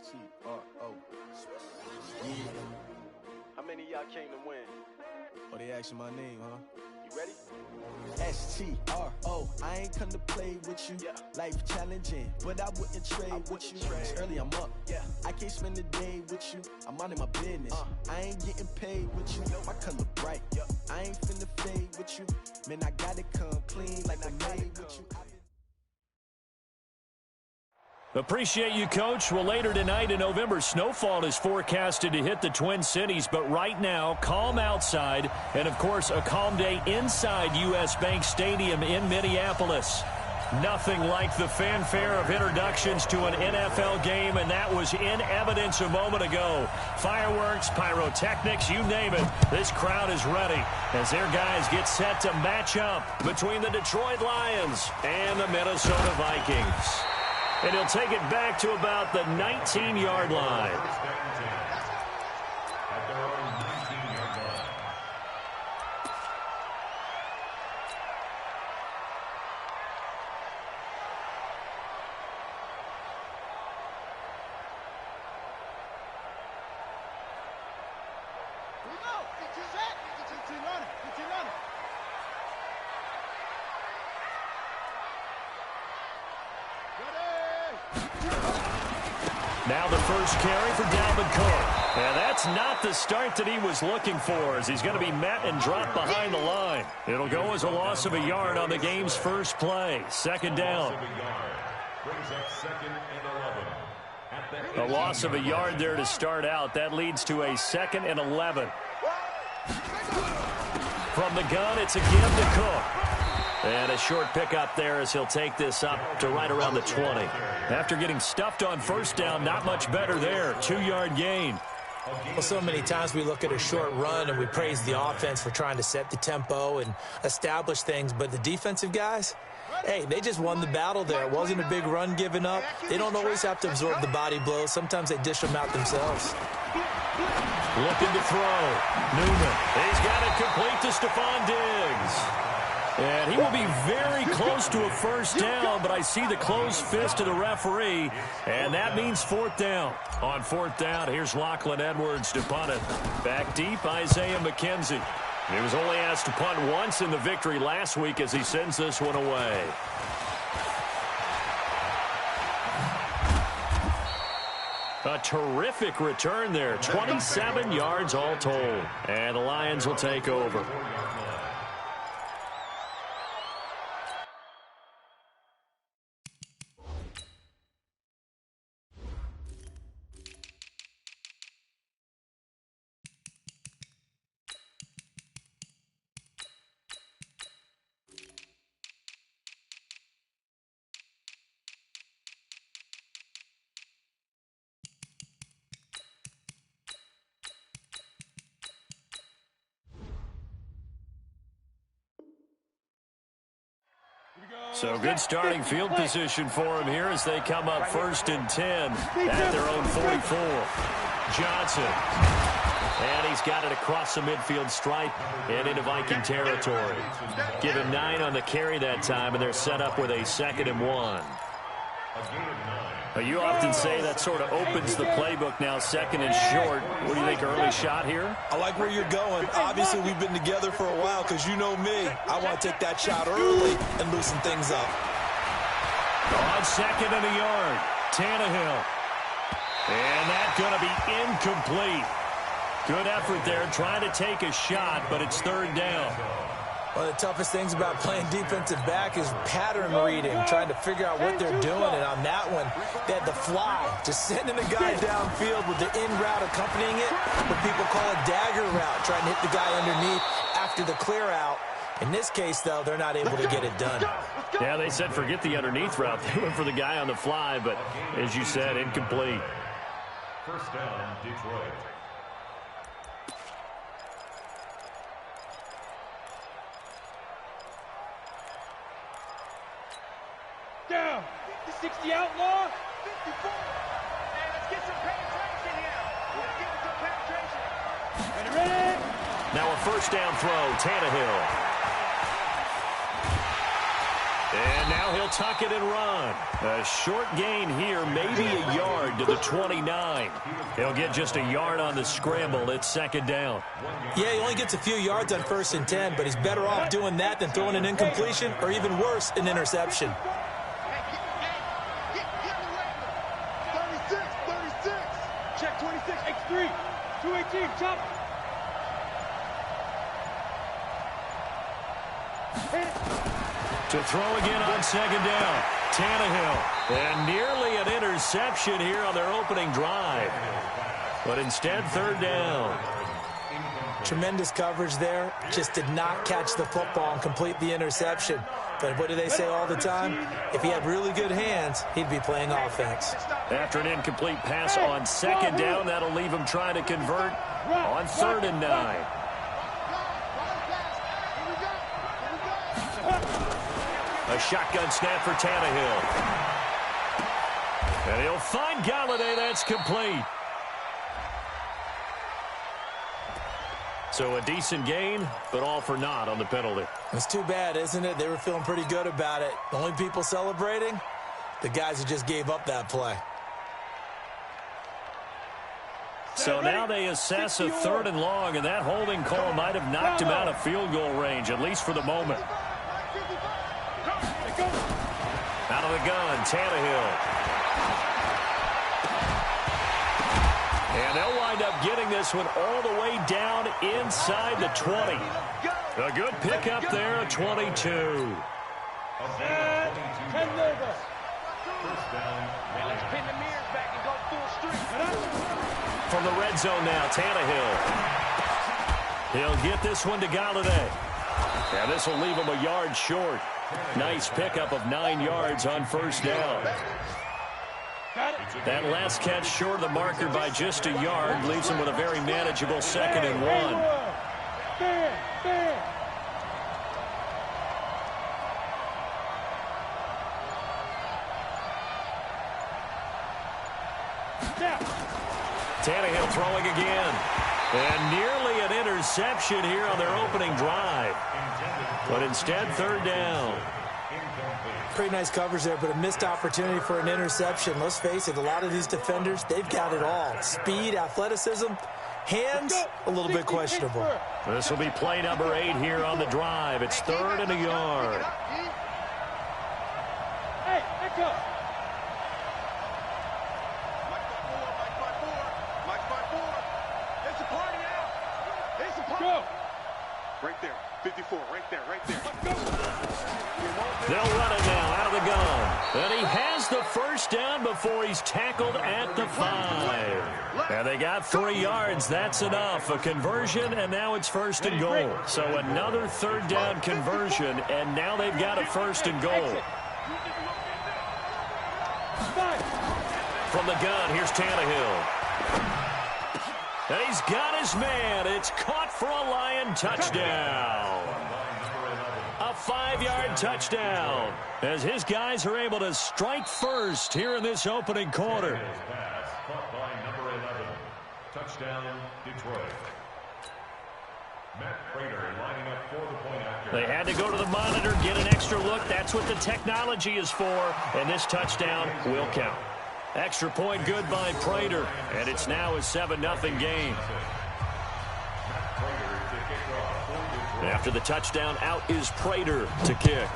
S-T-R-O. Yeah. How many of y'all came to win? Oh, they asking my name, huh? You ready? S-T-R-O. I ain't come to play with you. Yeah. Life challenging, but I wouldn't trade with you. It's early, I'm up. Yeah. I can't spend the day with you. I'm minding my business. I ain't getting paid with you. My color bright. I ain't finna fade with you. Man, I gotta come clean like I made with you. Appreciate you, Coach. Well, later tonight in November, snowfall is forecasted to hit the Twin Cities. But right now, calm outside. And, of course, a calm day inside U.S. Bank Stadium in Minneapolis. Nothing like the fanfare of introductions to an NFL game, and that was in evidence a moment ago. Fireworks, pyrotechnics, you name it. This crowd is ready as their guys get set to match up between the Detroit Lions and the Minnesota Vikings. And he'll take it back to about the 19-yard line. Now the first carry for Dalvin Cook. And that's not the start that he was looking for, as he's going to be met and dropped behind the line. It'll go as a loss of a yard on the game's first play. Second down. A loss of a yard there to start out. That leads to a 2nd and 11. From the gun, it's a give to Cook. And a short pickup there as he'll take this up to right around the 20. After getting stuffed on first down, not much better there. 2-yard gain. Well, so many times we look at a short run and we praise the offense for trying to set the tempo and establish things. But the defensive guys, hey, they just won the battle there. It wasn't a big run given up. They don't always have to absorb the body blows. Sometimes they dish them out themselves. Looking to throw. Newman. He's got it complete to Stephon Diggs. And he will be very close to a first down, but I see the closed fist of the referee, and that means 4th down. On 4th down, here's Lachlan Edwards to punt it. Back deep, Isaiah McKenzie. He was only asked to punt once in the victory last week as he sends this one away. A terrific return there, 27 yards all told. And the Lions will take over. So good starting field position for him here as they come up 1st and 10 at their own 44. Johnson. And he's got it across the midfield stripe and into Viking territory. Give him 9 on the carry that time, and they're set up with a 2nd and 1. You often say that sort of opens the playbook now, 2nd and short. What do you think, early shot here? I like where you're going. Obviously, we've been together for a while because you know me. I want to take that shot early and loosen things up. On 2nd and a yard, Tannehill. And that's going to be incomplete. Good effort there, trying to take a shot, but it's 3rd down. One of the toughest things about playing defensive back is pattern reading, trying to figure out what they're doing. And on that one, they had the fly, just sending the guy downfield with the in route accompanying it, what people call a dagger route, trying to hit the guy underneath after the clear out. In this case, though, they're not able to get it done. Yeah, they said forget the underneath route. They went for the guy on the fly, but as you said, incomplete. 1st down, Detroit. Down. 60 outlaw. 54. Hey, let's get some penetration here. We're going to give it some penetration. Ready? Now a 1st down throw, Tannehill. And now Now he'll tuck it and run. A short gain here, maybe a yard to the 29. He'll get just a yard on the scramble. It's second down. Yeah, he only gets a few yards on 1st and 10, but he's better off doing that than throwing an incompletion or even worse, an interception. 36. Check 26, X3. 218, chop. To throw again on second down. Tannehill. And nearly an interception here on their opening drive. But instead, third down. Tremendous coverage there. Just did not catch the football and complete the interception. But what do they say all the time? If he had really good hands, he'd be playing offense. After an incomplete pass on second down, that'll leave him trying to convert on 3rd and 9. A shotgun snap for Tannehill. And he'll find Galladay. That's complete. So a decent gain, but all for naught on the penalty. It's too bad, isn't it? They were feeling pretty good about it. The only people celebrating, the guys who just gave up that play. So now they assess a 3rd and long, and that holding call might have knocked him out of field goal range, at least for the moment. Out of the gun, Tannehill. And they'll wind up getting this one all the way down inside the 20. A good pickup there at 22. From the red zone now, Tannehill. He'll get this one to Galladay. And this will leave him a yard short. Nice pickup of 9 yards on 1st down. That last catch short of the marker by just a yard leaves him with a very manageable 2nd and 1. Tannehill throwing again. And nearly an interception here on their opening drive. But instead, 3rd down. Pretty nice coverage there, but a missed opportunity for an interception. Let's face it, a lot of these defenders, they've got it all. Speed, athleticism, hands, a little bit questionable. This will be play number 8 here on the drive. It's 3rd and a yard. Hey, back up. Go. Right there. 54, right there. They'll run it now out of the gun. And he has the 1st down before he's tackled at the 5. And they got 3 yards. That's enough. A conversion, and now it's 1st and goal. So another 3rd down conversion, and now they've got a 1st and goal. From the gun, here's Tannehill. And he's got his man. It's caught for a Lion touchdown. A 5-yard touchdown as his guys are able to strike first here in this opening quarter. Caught by number 11. Touchdown, Detroit. Matt Prater lining up for the point after. They had to go to the monitor, get an extra look. That's what the technology is for, and this touchdown will count. Extra point good by Prater, and it's now a 7-0 game. After the touchdown, out is Prater to kick.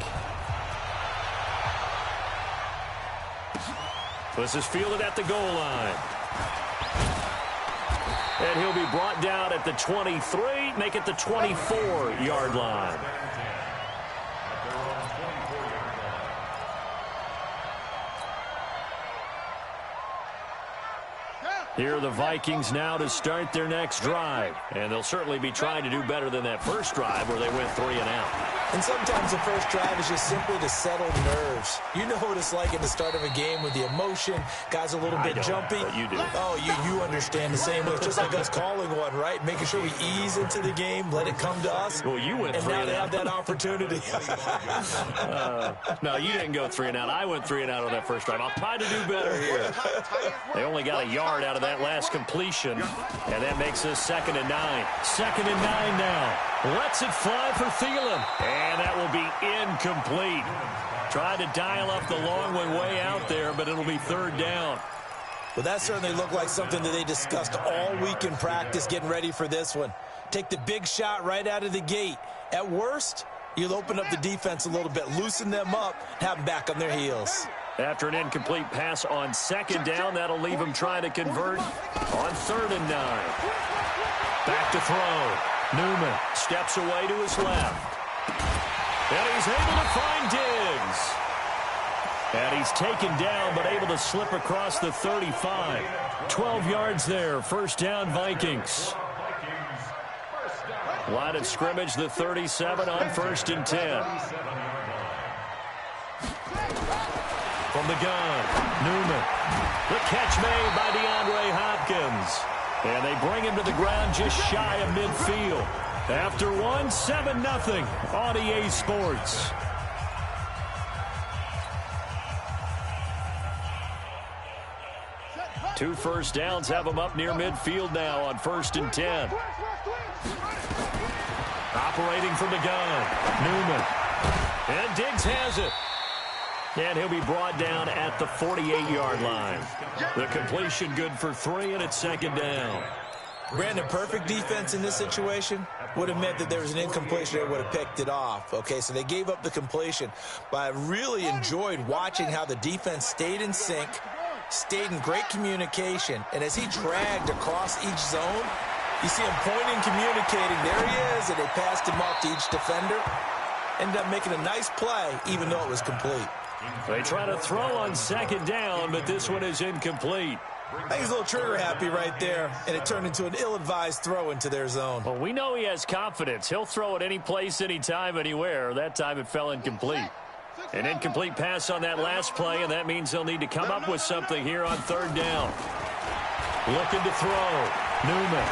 This is fielded at the goal line. And he'll be brought down at the 23, make it the 24-yard line. Here are the Vikings now to start their next drive. And they'll certainly be trying to do better than that first drive where they went 3 and out. And sometimes the first drive is just simply to settle nerves. You know what it's like at the start of a game with the emotion. Guys a little bit jumpy. But you do. Oh, you understand the same way. It's just like us calling one, right? Making sure we ease into the game, let it come to us. Well, you went 3 and now and they out. have that opportunity. No, you didn't go 3 and out. I went 3 and out on that first drive. I'll try to do better here. They only got a yard out of that last completion, and that makes us 2nd and 9. 2nd and 9 now. Lets it fly for Thielen. And that will be incomplete. Tried to dial up the long one way out there, but it'll be third down. Well, that certainly looked like something that they discussed all week in practice getting ready for this one. Take the big shot right out of the gate. At worst, you'll open up the defense a little bit, loosen them up, have them back on their heels. After an incomplete pass on second down, that'll leave him trying to convert on 3rd and 9. Back to throw. Newman steps away to his left. And he's able to find Diggs. And he's taken down, but able to slip across the 35. 12 yards there. First down, Vikings. Line of scrimmage, the 37 on 1st and 10. From the gun, Newman. The catch made by DeAndre Hopkins. And they bring him to the ground just shy of midfield. After one, 7-0 on EA Sports. Two first downs have them up near midfield now on 1st and 10. Operating from the gun, Newman. And Diggs has it. And he'll be brought down at the 48-yard line. The completion good for 3, and it's 2nd down. Brandon, perfect defense in this situation would have meant that there was an incompletion that would have picked it off. Okay, so they gave up the completion. But I really enjoyed watching how the defense stayed in sync, stayed in great communication, and as he dragged across each zone, you see him pointing, communicating. There he is, and they passed him off to each defender. Ended up making a nice play, even though it was complete. They try to throw on 2nd down, but this one is incomplete. I think he's a little trigger happy right there, and it turned into an ill-advised throw into their zone. Well, we know he has confidence. He'll throw it any place, anytime, anywhere. That time it fell incomplete. An incomplete pass on that last play, and that means they'll need to come up with something here on 3rd down. Looking to throw. Newman.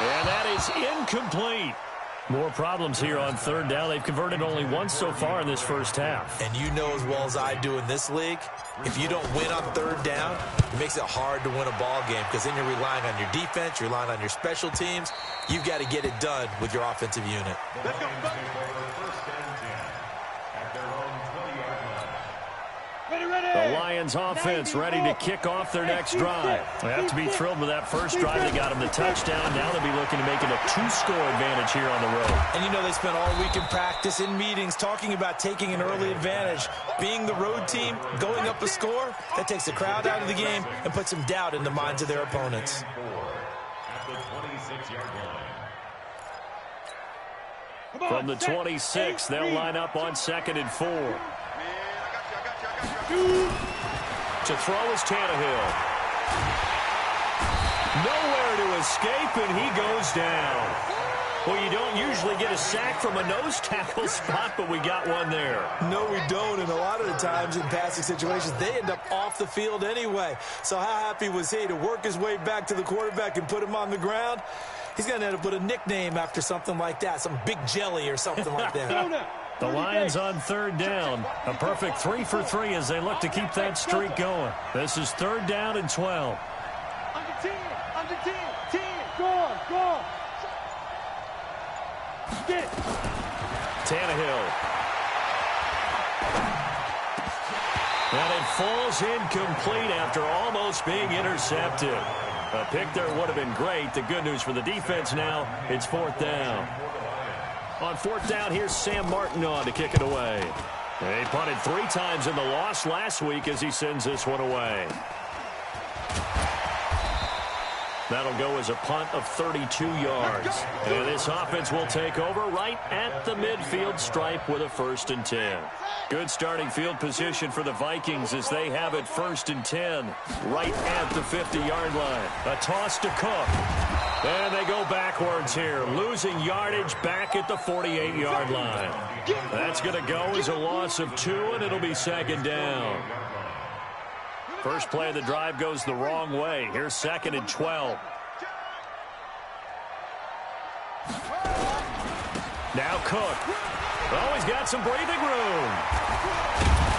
And that is incomplete. More problems here on 3rd down. They've converted only once so far in this first half. And you know as well as I do in this league, if you don't win on 3rd down, it makes it hard to win a ball game because then you're relying on your defense, you're relying on your special teams. You've got to get it done with your offensive unit. Let's go. The Lions offense ready to kick off their next drive. They have to be thrilled with that first drive. They got them the touchdown. Now they'll be looking to make it a 2-score advantage here on the road. And you know they spent all week in practice, in meetings, talking about taking an early advantage. Being the road team, going up a score, that takes the crowd out of the game and puts some doubt in the minds of their opponents. From the 26, they'll line up on 2nd and 4. To throw is Tannehill. Nowhere to escape, and he goes down. Well, you don't usually get a sack from a nose tackle spot, but we got one there. No, we don't, and a lot of the times in passing situations, they end up off the field anyway. So how happy was he to work his way back to the quarterback and put him on the ground? He's going to end up with a nickname after something like that, some Big Jelly or something like that. The Lions on 3rd down. A perfect 3 for 3 as they look to keep that streak going. This is 3rd down and 12. Under 10, 10, go. Get. Tannehill. And it falls incomplete after almost being intercepted. A pick there would have been great. The good news for the defense now, it's 4th down. On 4th down, here's Sam Martin on to kick it away. He punted 3 times in the loss last week as he sends this one away. That'll go as a punt of 32 yards. And this offense will take over right at the midfield stripe with a 1st and 10. Good starting field position for the Vikings as they have it 1st and 10 right at the 50-yard line. A toss to Cook. And they go backwards here, losing yardage back at the 48-yard line. That's going to go as a loss of 2, and it'll be 2nd down. First play of the drive goes the wrong way. Here's 2nd and 12. Now Cook. Oh, he's got some breathing room.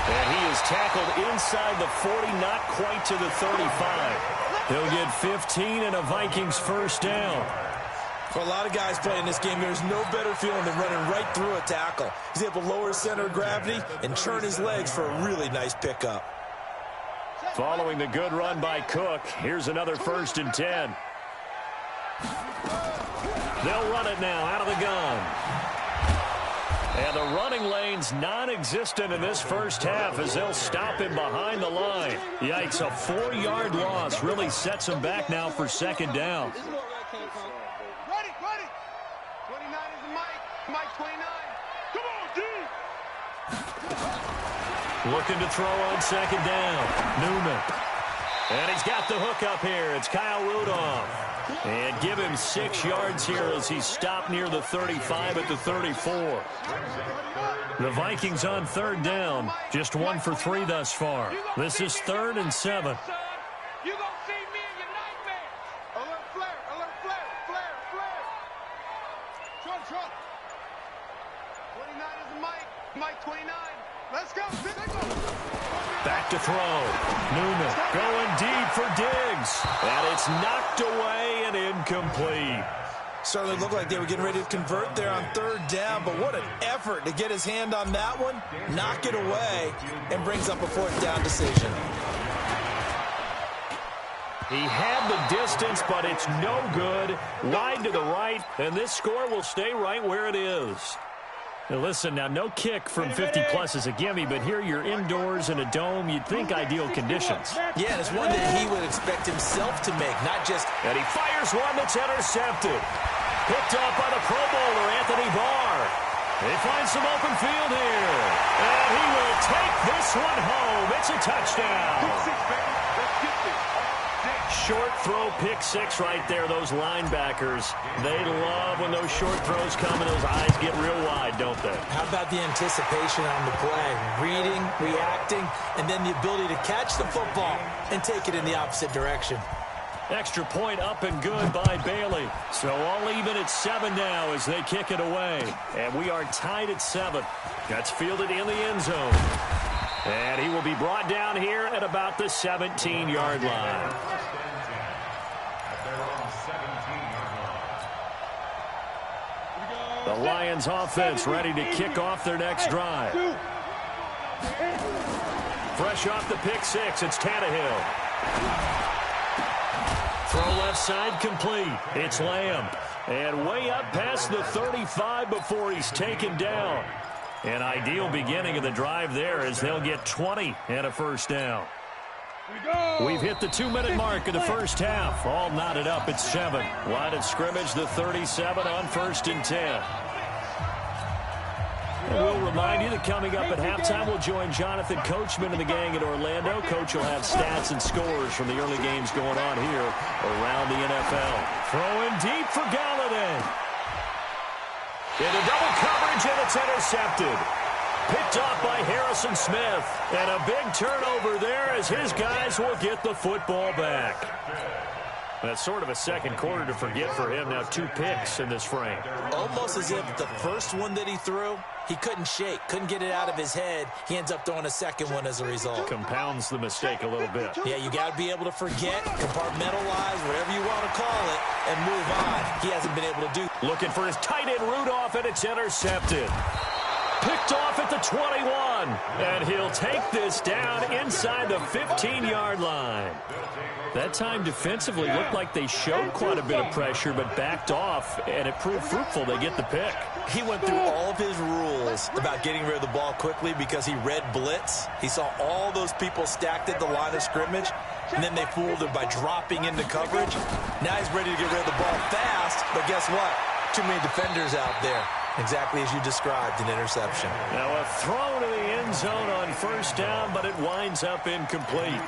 And he is tackled inside the 40, not quite to the 35. He'll get 15 and a Vikings 1st down. For a lot of guys playing this game, there's no better feeling than running right through a tackle. He's able to lower his center of gravity and turn his legs for a really nice pickup. Following the good run by Cook, here's another 1st and 10. They'll run it now out of the gun. And the running lane's non-existent in this first half as they'll stop him behind the line. Yikes, a 4-yard loss really sets him back now for 2nd down. Ready. 29 is Mike 29. Come on, D. Looking to throw on 2nd down. Newman. And he's got the hook up here. It's Kyle Rudolph. And give him 6 yards here as he's stopped near the 35 at the 34. The Vikings on 3rd down. Just 1 for 3 thus far. This is 3rd and 7. You gonna see me in your nightmares. Alert flare. Trump. 29 is Mike 29. Let's go. Back to throw. Newman going deep for Diggs. And it's knocked away and incomplete. Certainly looked like they were getting ready to convert there on 3rd down, but what an effort to get his hand on that one, knock it away, and brings up a 4th down decision. He had the distance, but it's no good. Wide to the right, and this score will stay right where it is. Now listen, now no kick from 50-plus is a gimme, but here you're indoors in a dome. You'd think ideal conditions. Yeah, and it's one that he would expect himself to make, not just... And he fires one that's intercepted. Picked up by the Pro Bowler, Anthony Barr. They find some open field here. And he will take this one home. It's a touchdown. Short throw, pick 6 right there. Those linebackers, they love when those short throws come and those eyes get real wide, don't they? How about the anticipation on the play? Reading, reacting, and then the ability to catch the football and take it in the opposite direction. Extra point up and good by Bailey. So all even at 7 now as they kick it away. And we are tied at 7. That's fielded in the end zone. And he will be brought down here at about the 17-yard line. The Lions offense ready to kick off their next drive. Fresh off the pick 6, it's Tannehill. Throw left side complete. It's Lamb. And way up past the 35 before he's taken down. An ideal beginning of the drive there as they'll get 20 and a 1st down. We've hit the 2-minute mark of the first half. All knotted up at 7. Line of scrimmage, the 37 on 1st and 10. And we'll remind you that coming up at halftime, we'll join Jonathan Coachman and the gang at Orlando. Coach will have stats and scores from the early games going on here around the NFL. Throwing deep for Galladay. Into double coverage, and it's intercepted. Picked off by Harrison Smith. And a big turnover there as his guys will get the football back. That's sort of a second quarter to forget for him. Now 2 picks in this frame. Almost as if the first one that he threw, he couldn't shake, couldn't get it out of his head. He ends up throwing a second one as a result. Compounds the mistake a little bit. Yeah, you got to be able to forget, compartmentalize, whatever you want to call it, and move on. He hasn't been able to do. Looking for his tight end Rudolph, and it's intercepted. Picked off at the 21. And he'll take this down inside the 15-yard line. That time defensively looked like they showed quite a bit of pressure, but backed off, and it proved fruitful. They get the pick. He went through all of his rules about getting rid of the ball quickly because he read blitz. He saw all those people stacked at the line of scrimmage, and then they fooled him by dropping into coverage. Now he's ready to get rid of the ball fast, but guess what? Too many defenders out there. Exactly as you described, an interception. Now a throw to the end zone on 1st down, but it winds up incomplete.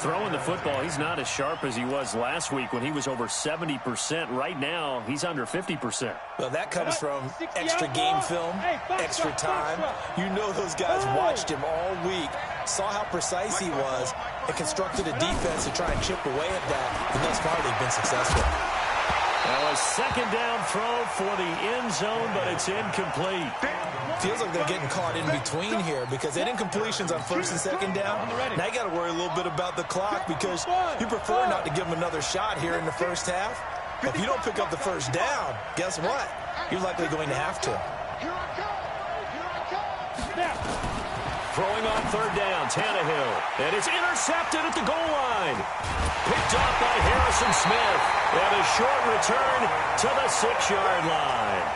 Throwing the football, he's not as sharp as he was last week when he was over 70%. Right now, he's under 50%. Well, that comes from extra game film, extra time. You know those guys watched him all week, saw how precise he was, and constructed a defense to try and chip away at that, and thus far they've been successful. Now a 2nd down throw for the end zone, but it's incomplete. Feels like they're getting caught in between here because they had incompletions on 1st and 2nd down. Now you got to worry a little bit about the clock because you prefer not to give them another shot here in the first half. If you don't pick up the first down, guess what? You're likely going to have to. Here I come. Here I come. Now. Throwing on third down, Tannehill. And it's intercepted at the goal line. Picked off by Harrison Smith. And a short return to the 6-yard line.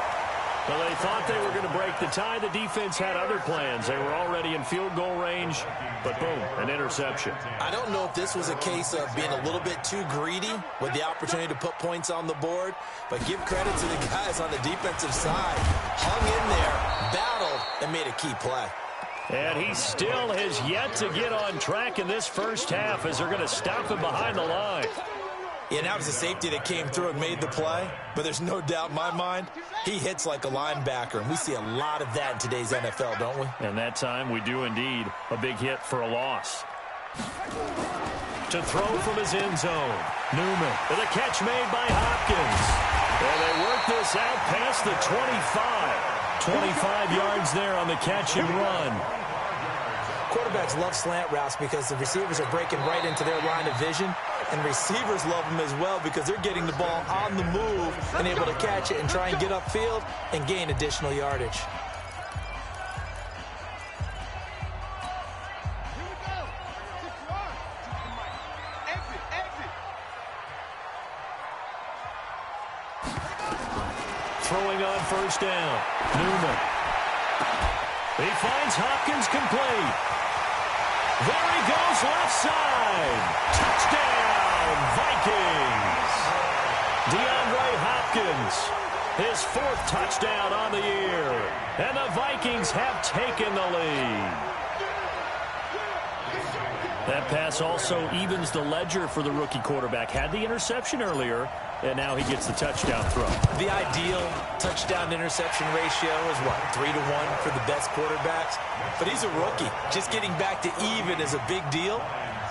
Well, they thought they were going to break the tie. The defense had other plans. They were already in field goal range, but boom, an interception. I don't know if this was a case of being a little bit too greedy with the opportunity to put points on the board, but give credit to the guys on the defensive side. Hung in there, battled, and made a key play. And he still has yet to get on track in this first half as they're going to stop him behind the line. Yeah, that was a safety that came through and made the play, but there's no doubt in my mind, he hits like a linebacker, and we see a lot of that in today's NFL, don't we? And that time we do indeed a big hit for a loss. To throw from his end zone, Newman with a catch made by Hopkins. And they work this out past the 25. 25 yards there on the catch and run. Quarterbacks love slant routes because the receivers are breaking right into their line of vision, and receivers love them as well because they're getting the ball on the move and able to catch it and try and get upfield and gain additional yardage. Throwing on first down, Newman. He finds Hopkins complete. There he goes, left side. Touchdown, Vikings. DeAndre Hopkins, his 4th touchdown on the year. And the Vikings have taken the lead. That pass also evens the ledger for the rookie quarterback. Had the interception earlier, and now he gets the touchdown throw. The ideal touchdown-interception ratio is, what, 3-1 for the best quarterbacks? But he's a rookie. Just getting back to even is a big deal.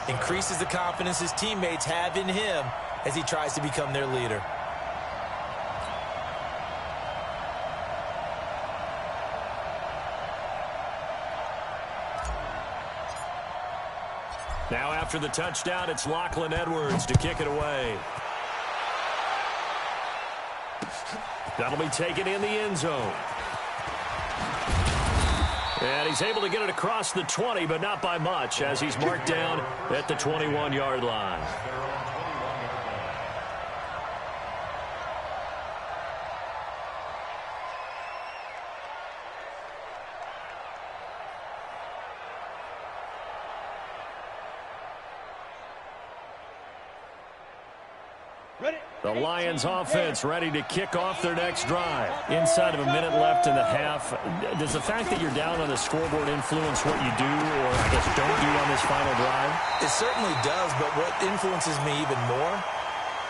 Increases the confidence his teammates have in him as he tries to become their leader. Now after the touchdown, it's Lachlan Edwards to kick it away. That'll be taken in the end zone. And he's able to get it across the 20, but not by much, as he's marked down at the 21-yard line. The Lions offense ready to kick off their next drive. Inside of a minute left in the half, does the fact that you're down on the scoreboard influence what you do, or I guess don't do on this final drive? It certainly does, but what influences me even more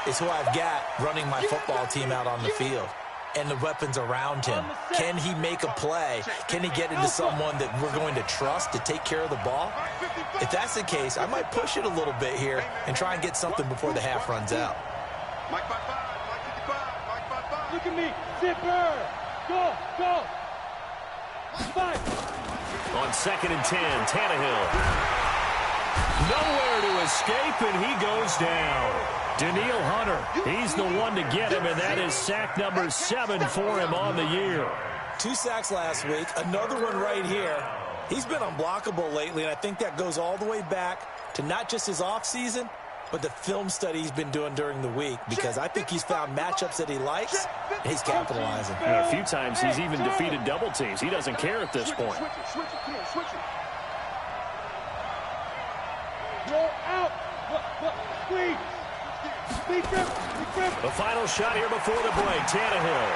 is who I've got running my football team out on the field and the weapons around him. Can he make a play? Can he get into someone that we're going to trust to take care of the ball? If that's the case, I might push it a little bit here and try and get something before the half runs out. Mike 5-5, Mike 55, Mike 5-5. Look at me. Zipper. Go, go. 5. On 2nd and 10, Tannehill. Nowhere to escape, and he goes down. Daniil Hunter, he's the one to get him, and that is sack number 7 for him on the year. 2 sacks last week, another one right here. He's been unblockable lately, and I think that goes all the way back to not just his offseason, but the film study he's been doing during the week, because I think he's found matchups that he likes, and he's capitalizing. And a few times he's even defeated double teams. He doesn't care at this point. Switch it, switch it. Roll out. Squeeze. The final shot here before the break, Tannehill.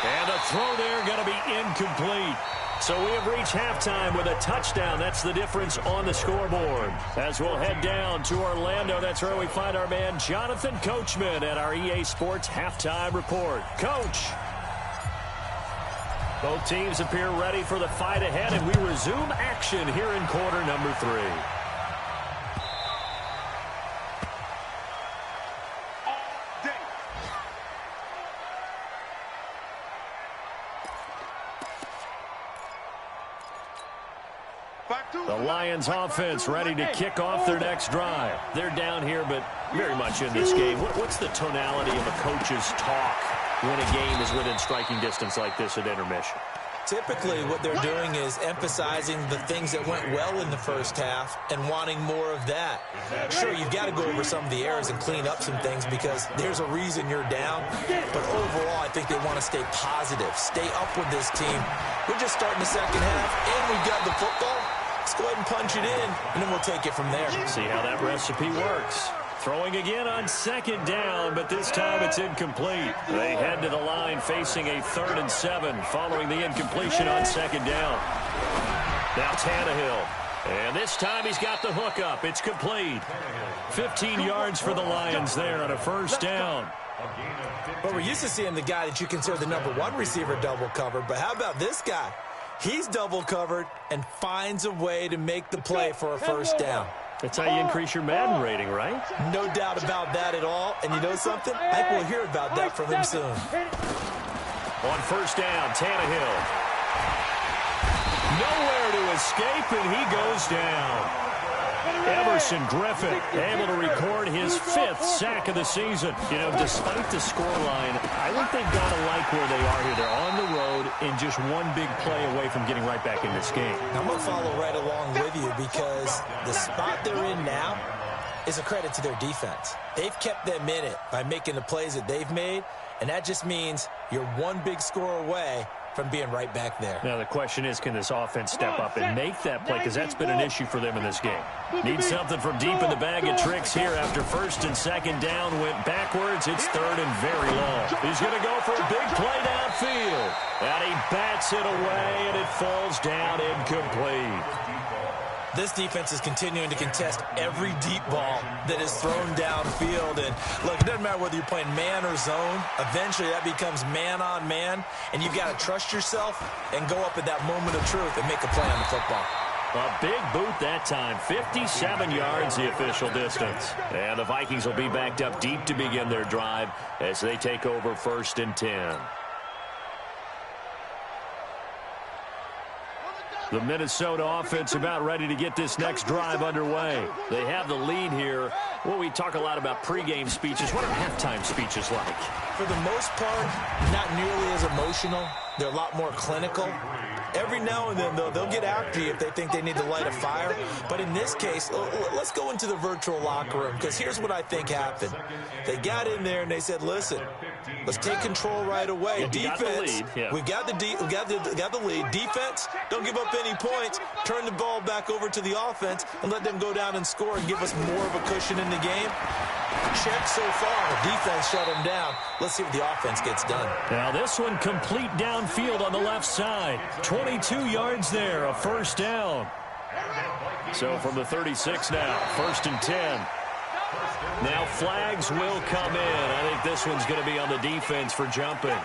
And the throw there going to be incomplete. So we have reached halftime with a touchdown. That's the difference on the scoreboard. As we'll head down to Orlando, that's where we find our man Jonathan Coachman at our EA Sports Halftime Report. Coach. Both teams appear ready for the fight ahead, and we resume action here in quarter number 3. The Lions offense ready to kick off their next drive. They're down here, but very much in this game. What's the tonality of a coach's talk when a game is within striking distance like this at intermission? Typically, what they're doing is emphasizing the things that went well in the first half and wanting more of that. Sure, you've got to go over some of the errors and clean up some things because there's a reason you're down. But overall, I think they want to stay positive, stay up with this team. We're just starting the second half, and we've got the football. Let's go ahead and punch it in, and then we'll take it from there. See how that recipe works. Throwing again on second down, but this time it's incomplete. They head to the line facing a 3rd and 7 following the incompletion on second down. Now Tannehill. And this time he's got the hook up. It's complete. 15 yards for the Lions there on a first down. But we're used to seeing the guy that you consider the #1 receiver double covered. But how about this guy? He's double covered and finds a way to make the play for a first down. That's how you increase your Madden rating, right? No doubt about that at all. And you know something? I think we'll hear about that from him soon. On first down, Tannehill. Nowhere to escape, and he goes down. Everson Griffin able to record his 5th sack of the season. You know, despite the scoreline, I think they've got to like where they are here. They're on the road and just one big play away from getting right back in this game. I'm going to follow right along with you because the spot they're in now is a credit to their defense. They've kept them in it by making the plays that they've made, and that just means you're one big score away from being right back there. Now the question is, can this offense step up and make that play? Because that's been an issue for them in this game. Need something from deep in the bag of tricks here after 1st and 2nd down. Went backwards. It's 3rd and very long. He's going to go for a big play downfield. And he bats it away, and it falls down incomplete. This defense is continuing to contest every deep ball that is thrown downfield. And, look, it doesn't matter whether you're playing man or zone. Eventually, that becomes man-on-man, and you've got to trust yourself and go up at that moment of truth and make a play on the football. A big boot that time. 57 yards the official distance. And the Vikings will be backed up deep to begin their drive as they take over 1st and 10. The Minnesota offense about ready to get this next drive underway. They have the lead here. Well, we talk a lot about pregame speeches. What are halftime speeches like? For the most part, not nearly as emotional. They're a lot more clinical. Every now and then, they'll get after you if they think they need to light a fire. But in this case, let's go into the virtual locker room, because here's what I think happened. They got in there and they said, listen, let's take control right away. Defense, we've got the lead. Defense, don't give up any points. Turn the ball back over to the offense and let them go down and score and give us more of a cushion in the game. Check so far. Defense shut them down. Let's see what the offense gets done. Now this one complete downfield on the left side. 22 yards there, a first down. So from the 36 now, 1st and 10. Now flags will come in. I think this one's going to be on the defense for jumping.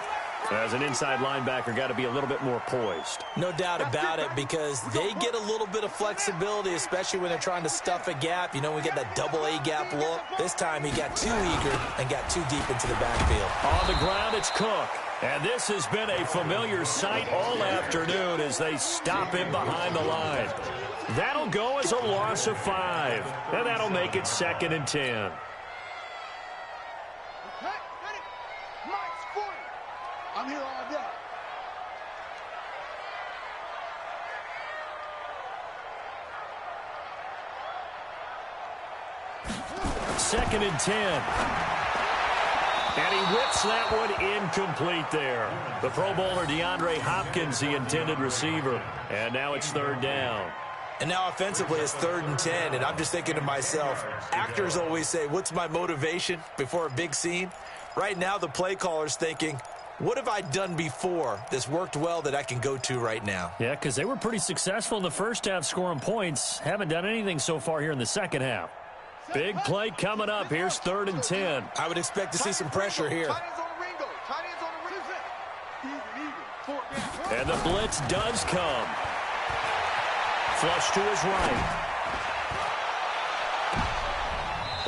As an inside linebacker, got to be a little bit more poised. No doubt about it, because they get a little bit of flexibility, especially when they're trying to stuff a gap. You know, we get that double A gap look. This time he got too eager and got too deep into the backfield. On the ground, it's Cook. And this has been a familiar sight all afternoon as they stop him behind the line. That'll go as a loss of 5. And that'll make it 2nd and 10. I'm here all day. Second and 10. And he whips that one incomplete there. The Pro Bowler DeAndre Hopkins, the intended receiver. And now it's 3rd down. And now offensively it's 3rd and 10. And I'm just thinking to myself, actors always say, what's my motivation before a big scene? Right now the play caller's thinking, what have I done before that's worked well that I can go to right now? Yeah, because they were pretty successful in the first half scoring points. Haven't done anything so far here in the second half. Big play coming up. Here's 3rd and 10. I would expect to see some pressure here. And the blitz does come. Flush to his right.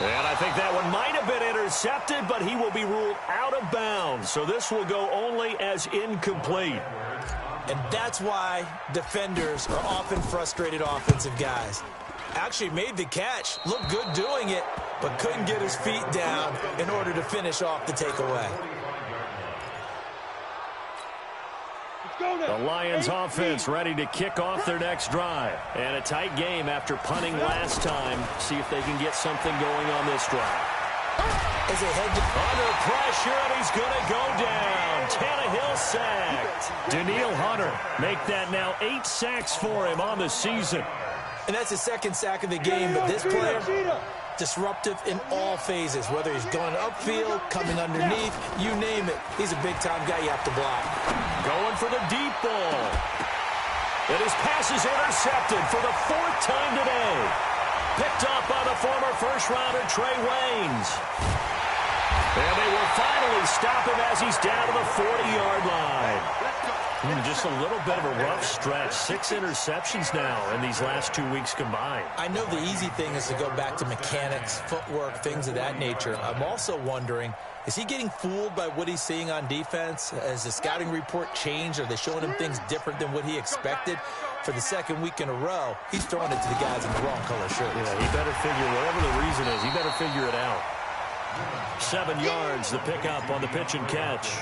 And I think that one might have been intercepted, but he will be ruled out of bounds. So this will go only as incomplete. And that's why defenders are often frustrated offensive guys. Actually made the catch, looked good doing it, but couldn't get his feet down in order to finish off the takeaway. The Lions offense ready to kick off their next drive. And a tight game after punting last time. See if they can get something going on this drive. As they head under pressure, and he's going to go down. Tannehill sacked. Danielle Hunter make that now 8 sacks for him on the season. And that's his second sack of the game, but this player, disruptive in all phases, whether he's going upfield, coming underneath, you name it. He's a big-time guy you have to block. Going for the deep ball. And his pass is intercepted for the 4th time today. Picked up by the former first-rounder Trey Waynes. And they will finally stop him as he's down to the 40-yard line. Just a little bit of a rough stretch. 6 interceptions now in these last 2 weeks combined. I know the easy thing is to go back to mechanics, footwork, things of that nature. I'm also wondering, is he getting fooled by what he's seeing on defense? Has the scouting report changed? Are they showing him things different than what he expected? For the 2nd week in a row, he's throwing it to the guys in the wrong color shirts. Yeah, he better figure, whatever the reason is, he better figure it out. 7 yards, the pickup on the pitch and catch.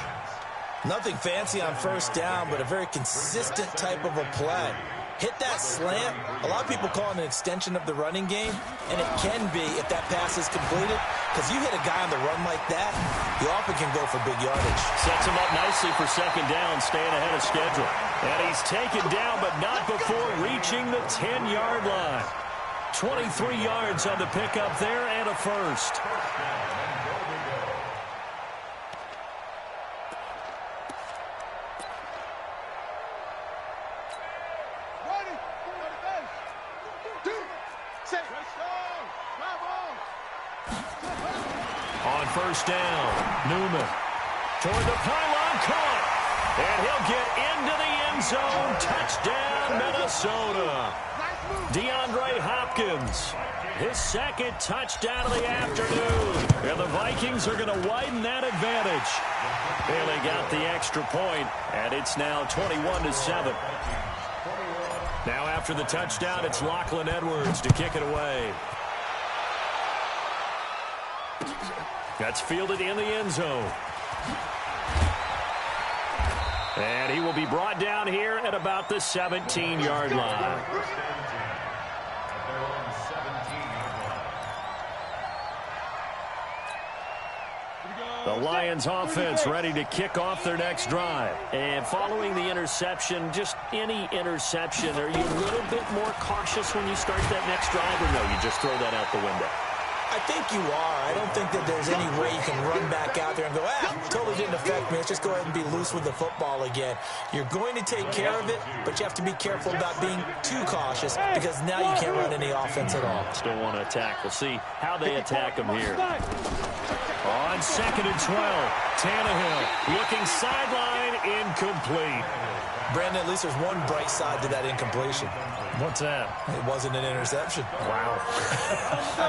Nothing fancy on first down, but a very consistent type of a play. Hit that slant. A lot of people call it an extension of the running game, and it can be if that pass is completed, because you hit a guy on the run like that, you often can go for big yardage. Sets him up nicely for 2nd down, staying ahead of schedule. And he's taken down, but not before reaching the 10-yard line. 23 yards on the pickup there and a first. On first down, Newman toward the pylon, caught, and he'll get into the end zone. Touchdown, Minnesota. DeAndre Hopkins, his 2nd touchdown of the afternoon, and the Vikings are going to widen that advantage. And they got the extra point, and it's now 21-7. Now after the touchdown, it's Lachlan Edwards to kick it away. That's fielded in the end zone. And he will be brought down here at about the 17-yard line. The Lions offense ready to kick off their next drive. And following the interception, just any interception, are you a little bit more cautious when you start that next drive, or no, you just throw that out the window? I think you are. I don't think that there's any way you can run back out there and go, totally didn't affect me. Let's just go ahead and be loose with the football again. You're going to take care of it, but you have to be careful about being too cautious because now you can't run any offense at all. Still want to attack. We'll see how they attack him here. On 2nd and 12, Tannehill looking sideline, incomplete. Brandon, at least there's one bright side to that incompletion. What's that? It wasn't an interception. Wow.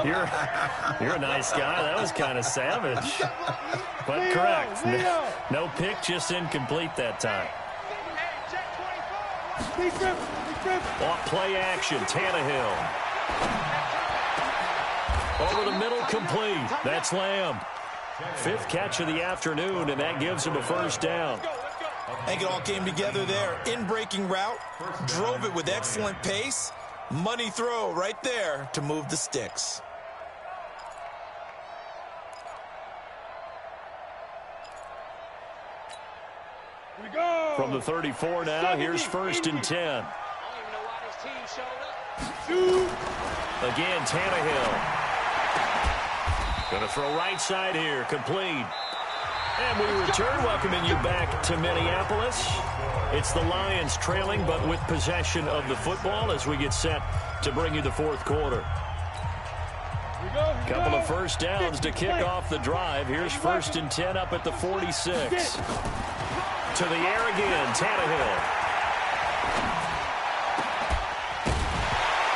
You're a nice guy. That was kind of savage. But correct. No pick, just incomplete that time. Off play action, Tannehill. Over the middle, complete. That's Lamb. 5th catch of the afternoon, and that gives him a first down. I think it all came together there. In-breaking route, drove it with excellent pace. Money throw right there to move the sticks. From the 34 now, here's 1st and 10. Again, Tannehill. Going to throw right side here, complete. And we return, welcoming you back to Minneapolis. It's the Lions trailing, but with possession of the football as we get set to bring you the 4th quarter. Couple of first downs to kick off the drive. Here's 1st and 10 up at the 46. To the air again, Tannehill.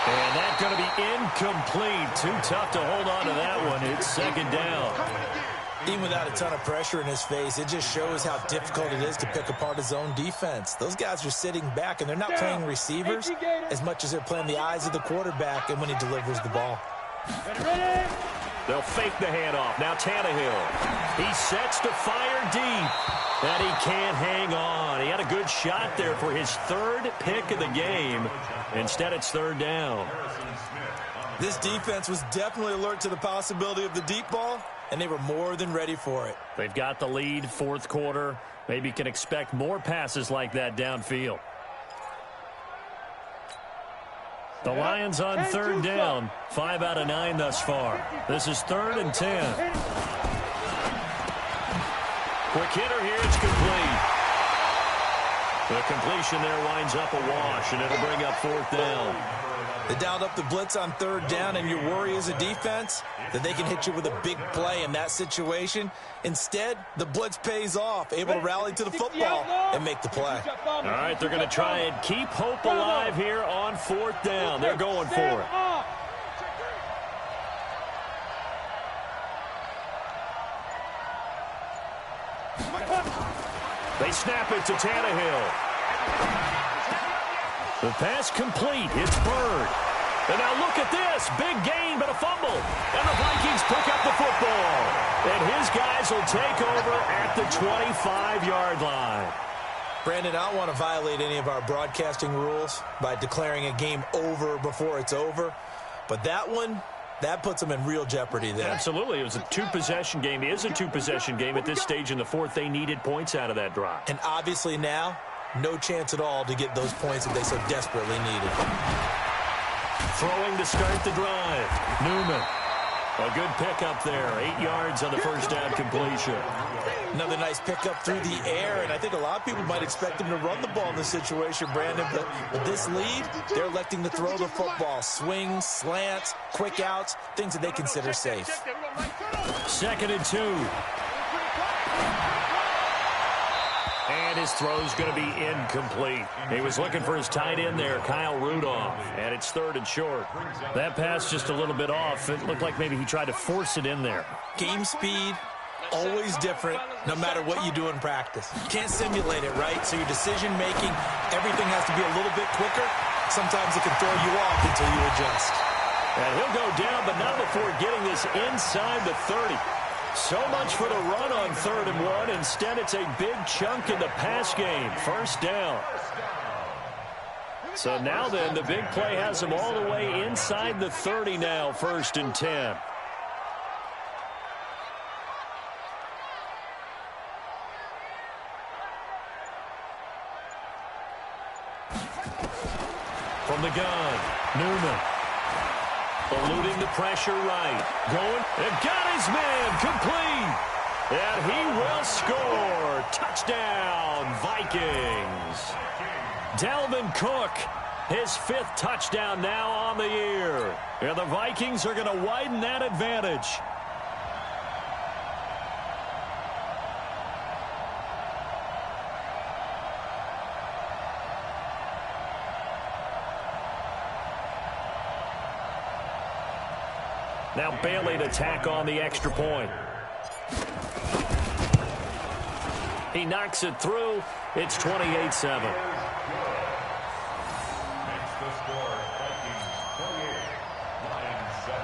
And that's going to be incomplete. Too tough to hold on to that one. It's 2nd down. Even without a ton of pressure in his face, it just shows how difficult it is to pick apart his own defense. Those guys are sitting back, and they're not playing receivers as much as they're playing the eyes of the quarterback and when he delivers the ball. They'll fake the handoff. Now Tannehill. He sets to fire deep. And he can't hang on. He had a good shot there for his third pick of the game. Instead, it's third down. This defense was definitely alert to the possibility of the deep ball, and they were more than ready for it. They've got the lead, fourth quarter. Maybe can expect more passes like that downfield. The Lions on third down. 5 out of 9 thus far. This is 3rd and 10. Quick hitter here. It's complete. The completion there winds up a wash, and it'll bring up 4th down. They dialed up the blitz on 3rd down, and your worry as a defense that they can hit you with a big play in that situation. Instead, the blitz pays off, able to rally to the football and make the play. All right, they're going to try and keep hope alive here on 4th down. They're going for it. They snap it to Tannehill. The pass complete. It's Bird. And now look at this. Big gain, but a fumble. And the Vikings pick up the football. And his guys will take over at the 25-yard line. Brandon, I don't want to violate any of our broadcasting rules by declaring a game over before it's over. But that one, that puts them in real jeopardy there. Absolutely. It was a two-possession game. It is a two-possession game at this stage in the fourth. They needed points out of that drive. And obviously now, no chance at all to get those points that they so desperately needed. Throwing to start the drive. Newman. A good pickup there. 8 yards on the first down completion. Another nice pickup through the air, and I think a lot of people might expect him to run the ball in this situation, Brandon, but with this lead, they're electing to throw the football. Swings, slants, quick outs, things that they consider safe. 2nd and 2. And his throw's going to be incomplete. He was looking for his tight end there, Kyle Rudolph. And it's 3rd and short. That pass just a little bit off. It looked like maybe he tried to force it in there. Game speed, always different, no matter what you do in practice. You can't simulate it, right? So your decision-making, everything has to be a little bit quicker. Sometimes it can throw you off until you adjust. And he'll go down, but not before getting this inside the 30. So much for the run on 3rd and 1. Instead, it's a big chunk in the pass game. First down. So now then, the big play has them all the way inside the 30 now, 1st and 10. From the gun, Newman. Eluding the pressure right. Going and got his man complete. And he will score. Touchdown, Vikings. Dalvin Cook, his 5th touchdown now on the year. And the Vikings are going to widen that advantage. Now Bailey to tack on the extra point. He knocks it through. It's 28-7. Makes the score, Vikings 28, Lions 7.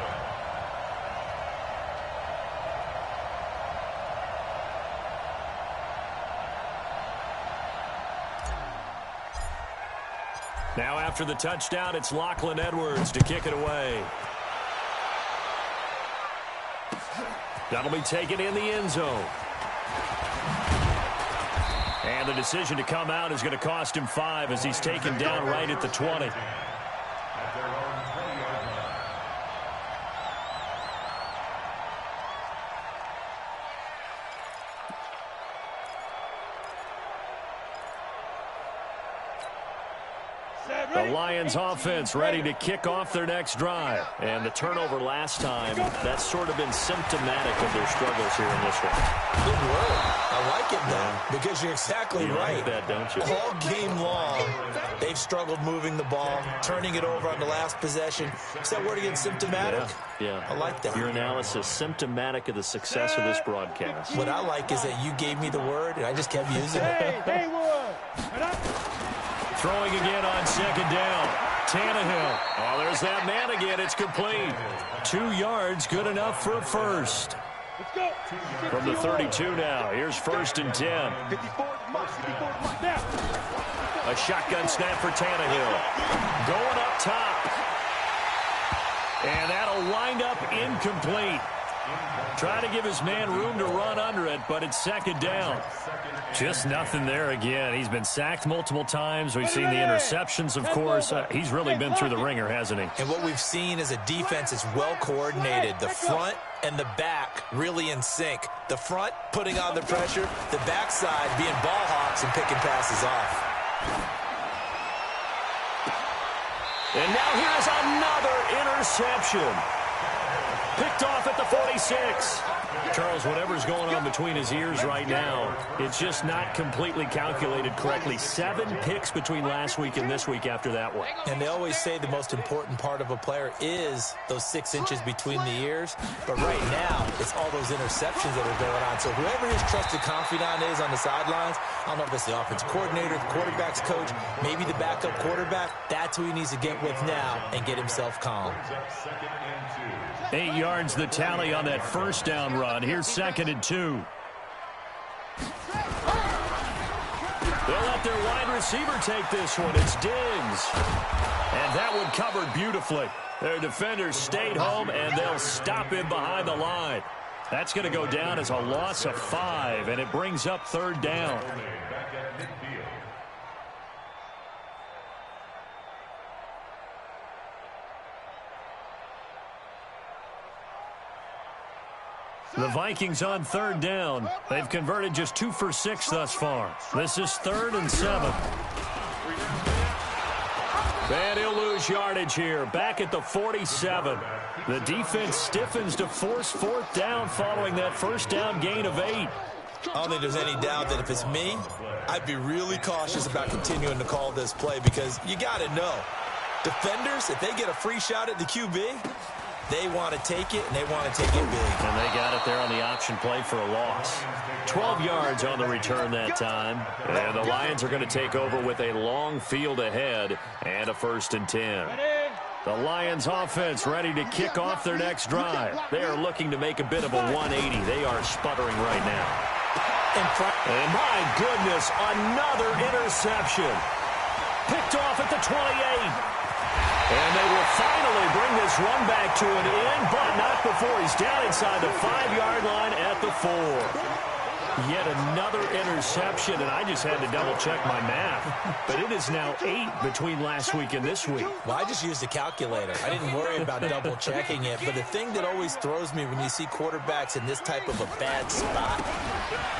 Now after the touchdown, it's Lachlan Edwards to kick it away. That'll be taken in the end zone. And the decision to come out is going to cost him 5 as he's taken down right at the 20. At their own 20-yard line. The Lions offense ready to kick off their next drive. And the turnover last time, that's sort of been symptomatic of their struggles here in this one. Good word. I like it now because you're exactly right. Like that, don't you? All game long, they've struggled moving the ball, turning it over on the last possession. Is that word again, symptomatic? Yeah. I like that. Your analysis, symptomatic of the success of this broadcast. What I like is that you gave me the word, and I just kept using it. Throwing again on 2nd down. Tannehill. Oh, there's that man again. It's complete. 2 yards, good enough for a first. Let's go. From the 32 now. Here's 1st and 10. 54 now. A shotgun snap for Tannehill. Going up top. And that'll wind up incomplete. Trying to give his man room to run under it, but it's 2nd down. Just nothing there again. He's been sacked multiple times. We've seen the interceptions, of course. He's really been through the ringer, hasn't he? And what we've seen is a defense is well coordinated. The front and the back really in sync. The front putting on the pressure, the backside being ball hawks and picking passes off. And now here's another interception. Picked off at the 46. Charles, whatever's going on between his ears right now, it's just not completely calculated correctly. 7 picks between last week and this week after that one. And they always say the most important part of a player is those 6 inches between the ears. But right now, it's all those interceptions that are going on. So whoever his trusted confidant is on the sidelines, I don't know if it's the offensive coordinator, the quarterback's coach, maybe the backup quarterback, that's who he needs to get with now and get himself calm. 8 yards the tally on that first down run. Here's 2nd and 2. They'll let their wide receiver take this one. It's Diggs. And that one covered beautifully. Their defenders stayed home, and they'll stop him behind the line. That's going to go down as a loss of 5, and it brings up 3rd down. The Vikings on 3rd down. They've converted just 2 for 6 thus far. This is 3rd and 7. And he'll lose yardage here. Back at the 47. The defense stiffens to force 4th down following that first down gain of 8. I don't think there's any doubt that if it's me, I'd be really cautious about continuing to call this play because you got to know, defenders, if they get a free shot at the QB, they want to take it, and they want to take it big. And they got it there on the option play for a loss. 12 yards on the return that time. And the Lions are going to take over with a long field ahead and a 1st and 10. The Lions offense ready to kick off their next drive. They are looking to make a bit of a 180. They are sputtering right now. And my goodness, another interception. Picked off at the 28. And they will finally bring this one back to an end, but not before he's down inside the 5-yard line at the 4. Yet another interception, and I just had to double-check my math. But it is now 8 between last week and this week. Well, I just used a calculator. I didn't worry about double-checking it. But the thing that always throws me when you see quarterbacks in this type of a bad spot,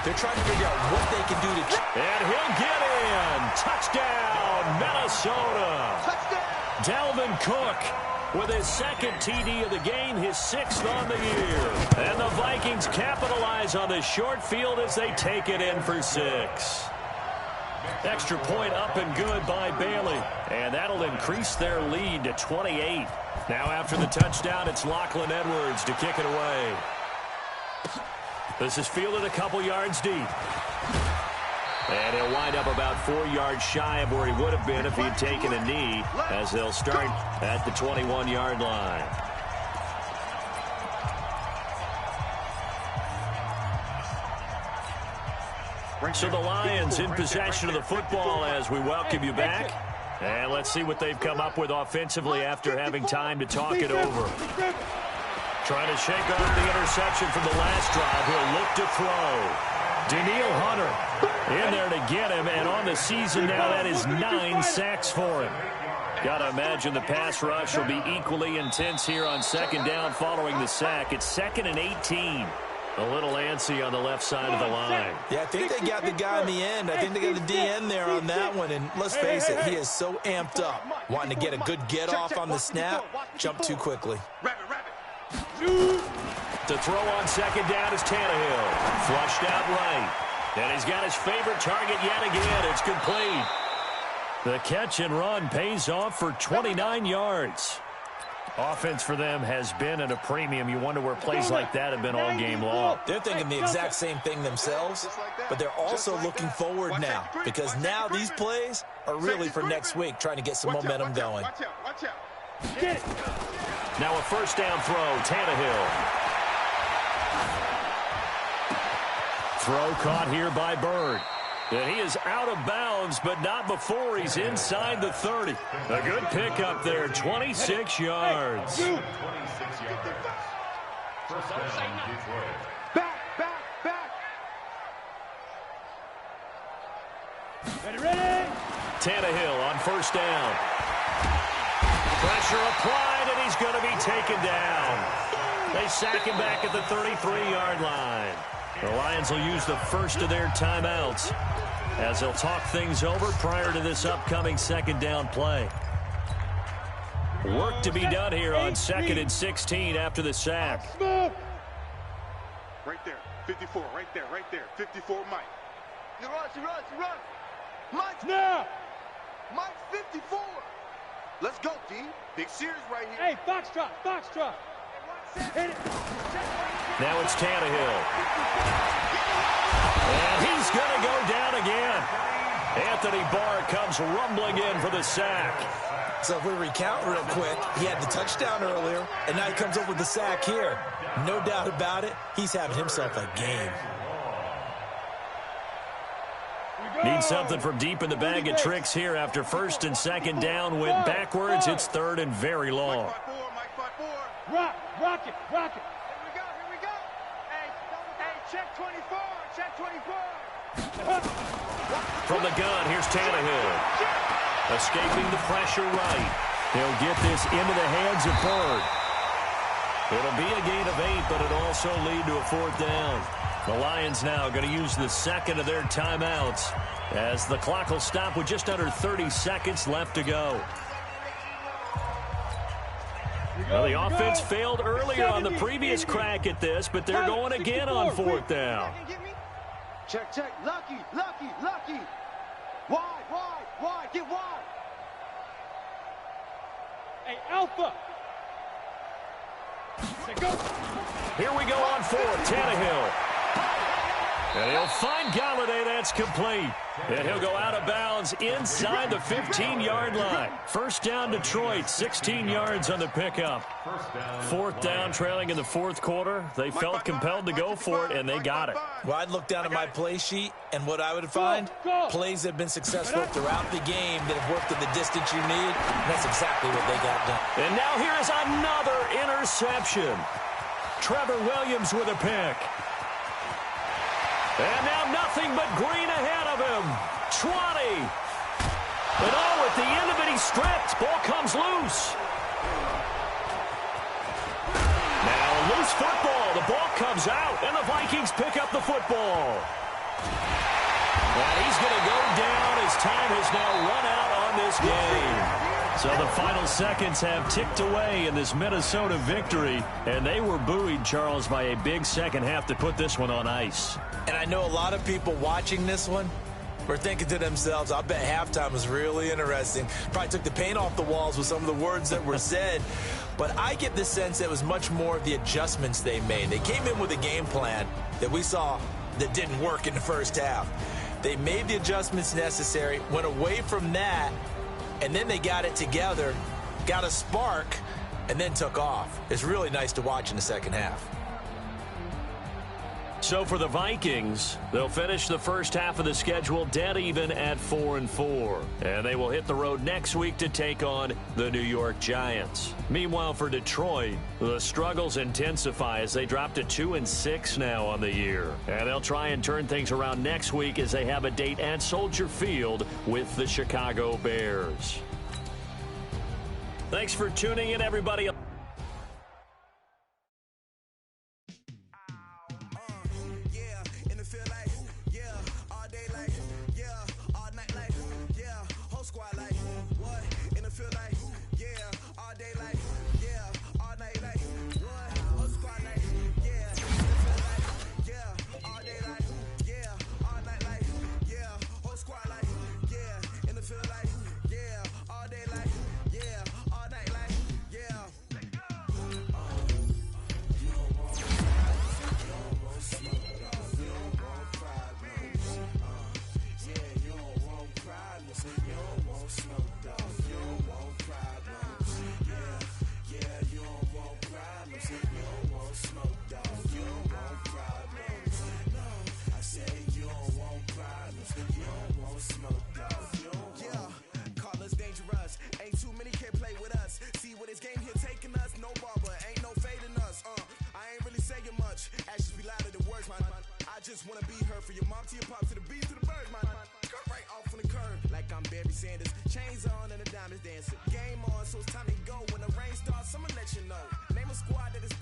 they're trying to figure out what they can do to... And he'll get in. Touchdown, Minnesota. Touchdown. Dalvin Cook with his 2nd TD of the game, his 6th on the year. And the Vikings capitalize on the short field as they take it in for 6. Extra point up and good by Bailey. And that'll increase their lead to 28. Now after the touchdown, it's Lachlan Edwards to kick it away. This is fielded a couple yards deep. And he'll wind up about 4 yards shy of where he would have been if he had taken a knee, as they'll start at the 21-yard line. So the Lions in possession of the football as we welcome you back. And let's see what they've come up with offensively after having time to talk it over. Trying to shake off the interception from the last drive. He'll look to throw. Daniil Hunter in there to get him, and on the season now, that is 9 sacks for him. Got to imagine the pass rush will be equally intense here on 2nd down following the sack. It's 2nd and 18. A little antsy on the left side of the line. Yeah, I think they got the guy in the end. I think they got the DN there on that one, and let's face it, he is so amped up, wanting to get a good get-off on the snap, jump too quickly. To throw on 2nd down is Tannehill. Flushed out right. And he's got his favorite target yet again. It's complete. The catch and run pays off for 29 yards. Offense for them has been at a premium. You wonder where plays like that have been all game long. They're thinking the exact same thing themselves, but they're also looking forward now because now these plays are really for next week, trying to get some momentum going. Now a first down throw, Tannehill. Throw caught here by Bird. And he is out of bounds, but not before he's inside the 30. A good pickup there, 26 yards. 26 yards. First down, Detroit. Back. Ready. Tannehill on first down. Pressure applied, and he's going to be taken down. They sack him back at the 33-yard line. The Lions will use the first of their timeouts as they'll talk things over prior to this upcoming second down play. Work to be done here on 2nd and 16 after the sack. Right there, 54, right there, 54, Mike. He runs. Mike's Now. Mike's 54. Let's go, D. Big series right here. Hey, Foxtrot. Hit it. Now it's Tannehill. And he's going to go down again. Anthony Barr comes rumbling in for the sack. So if we recount real quick, he had the touchdown earlier, and now he comes up with the sack here. No doubt about it, he's having himself a game. Need something from deep in the bag of tricks here after first and second down went backwards. It's third and very long. Mike 5-4. Rock it. Here we go. Hey, check 24. From the gun, here's Tannehill. Escaping the pressure right. He'll get this into the hands of Bird. It'll be a gain of 8, but it'll also lead to a fourth down. The Lions now going to use the second of their timeouts as the clock will stop with just under 30 seconds left to go. Well, the offense failed earlier on the previous crack at this, but they're going again on fourth down. Check. Lucky. Wide. Get wide. Hey, Alpha. Go. Here we go on fourth. Tannehill. And he'll find Galladay. That's complete. And he'll go out of bounds inside the 15-yard line. First down, Detroit. 16 yards on the pickup. Fourth down, trailing in the fourth quarter. They felt compelled to go for it, and they got it. Well, I'd look down at my play sheet, and what I would find, plays that have been successful throughout the game that have worked at the distance you need, and that's exactly what they got done. And now here is another interception. Trevor Williams with a pick. And now nothing but green ahead of him. 20. And at the end of it, he's stripped. Ball comes loose. Now loose football. The ball comes out, and the Vikings pick up the football. And he's going to go down. His time has now run out on this game. So the final seconds have ticked away in this Minnesota victory, and they were buoyed, Charles, by a big second half to put this one on ice. And I know a lot of people watching this one were thinking to themselves, I bet halftime was really interesting. Probably took the paint off the walls with some of the words that were said. But I get the sense it was much more of the adjustments they made. They came in with a game plan that we saw that didn't work in the first half. They made the adjustments necessary, went away from that, and then they got it together, got a spark, and then took off. It's really nice to watch in the second half. So for the Vikings, they'll finish the first half of the schedule dead even at 4-4. And they will hit the road next week to take on the New York Giants. Meanwhile, for Detroit, the struggles intensify as they drop to 2-6 now on the year. And they'll try and turn things around next week as they have a date at Soldier Field with the Chicago Bears. Thanks for tuning in, everybody. don't smoke dope. Yeah, call us dangerous. Ain't too many can play with us. See what this game here taking us. No barber, ain't no fading us. I ain't really saying much. Actions be louder than words, man. I just wanna be heard from your mom to your pop to the beat to the bird, man. Cut right off on the curb, like I'm Barry Sanders. Chains on and the diamonds dancing. Game on, so it's time to go. When the rain starts, I'ma let you know. Name a squad that is